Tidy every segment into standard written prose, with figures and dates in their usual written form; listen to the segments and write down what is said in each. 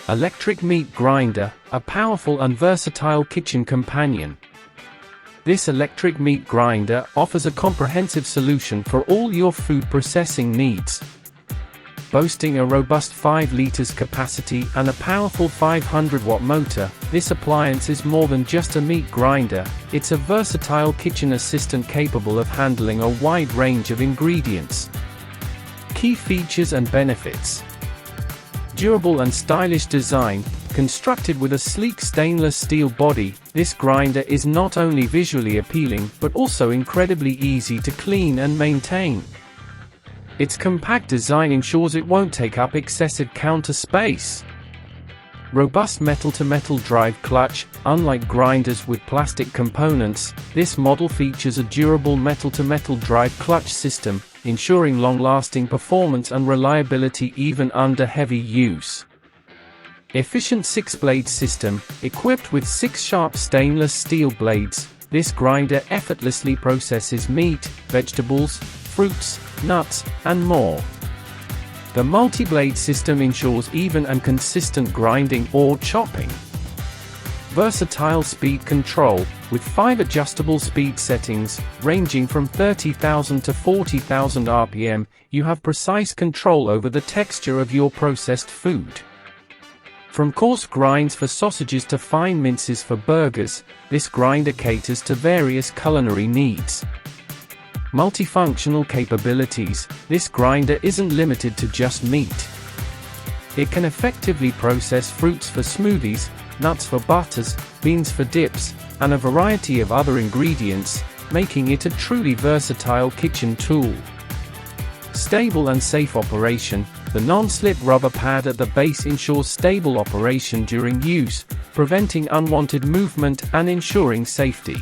Electric meat grinder, a powerful and versatile kitchen companion. This electric meat grinder offers a comprehensive solution for all your food processing needs. Boasting a robust 5 liters capacity and a powerful 500-watt motor, this appliance is more than just a meat grinder, it's a versatile kitchen assistant capable of handling a wide range of ingredients. Key features and benefits. Durable and stylish design. Constructed with a sleek stainless steel body, this grinder is not only visually appealing but also incredibly easy to clean and maintain. Its compact design ensures it won't take up excessive counter space. Robust metal-to-metal drive clutch. Unlike grinders with plastic components, this model features a durable metal-to-metal drive clutch system, ensuring long-lasting performance and reliability even under heavy use. Efficient 6-blade system. Equipped with 6 sharp stainless steel blades, this grinder effortlessly processes meat, vegetables, fruits, nuts, and more. The multi-blade system ensures even and consistent grinding or chopping. Versatile speed control. With 5 adjustable speed settings, ranging from 30,000 to 40,000 RPM, you have precise control over the texture of your processed food. From coarse grinds for sausages to fine minces for burgers, this grinder caters to various culinary needs. Multifunctional capabilities. This grinder isn't limited to just meat. It can effectively process fruits for smoothies, nuts for butters, beans for dips, and a variety of other ingredients, making it a truly versatile kitchen tool. Stable and safe operation. The non-slip rubber pad at the base ensures stable operation during use, preventing unwanted movement and ensuring safety.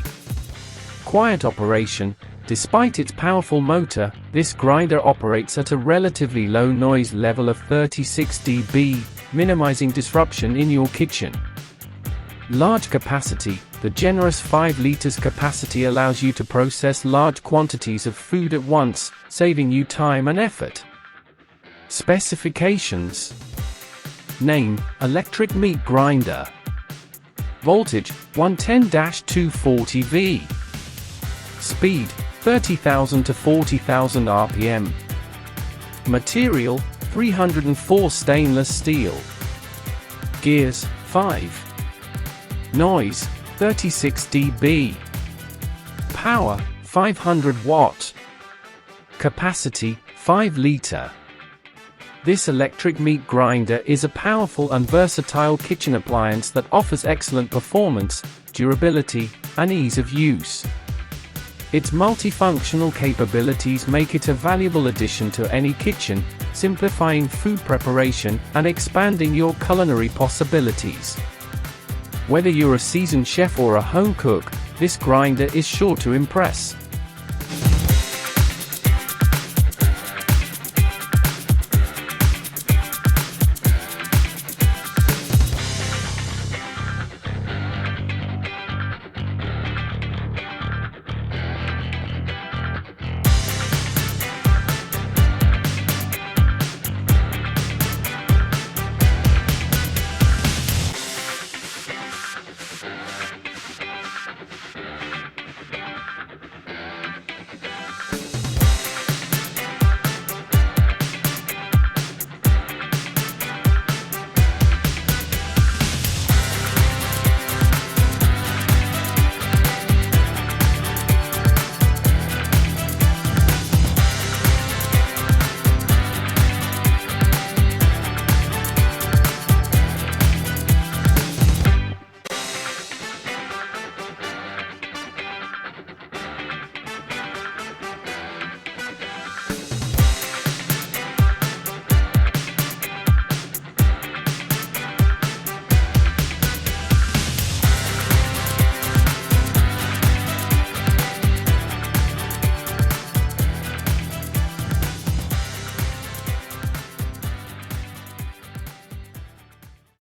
Quiet operation. Despite its powerful motor, this grinder operates at a relatively low noise level of 36 dB, minimizing disruption in your kitchen. Large capacity. The generous 5 liters capacity allows you to process large quantities of food at once, saving you time and effort. Specifications. Name: electric meat grinder. Voltage: 110-240 V. Speed: 30,000 to 40,000 RPM. Material: 304 stainless steel. Gears: 5. Noise: 36 dB. Power: 500 watt. Capacity: 5 liter. This electric meat grinder is a powerful and versatile kitchen appliance that offers excellent performance, durability, and ease of use. Its multifunctional capabilities make it a valuable addition to any kitchen, simplifying food preparation and expanding your culinary possibilities. Whether you're a seasoned chef or a home cook, this grinder is sure to impress.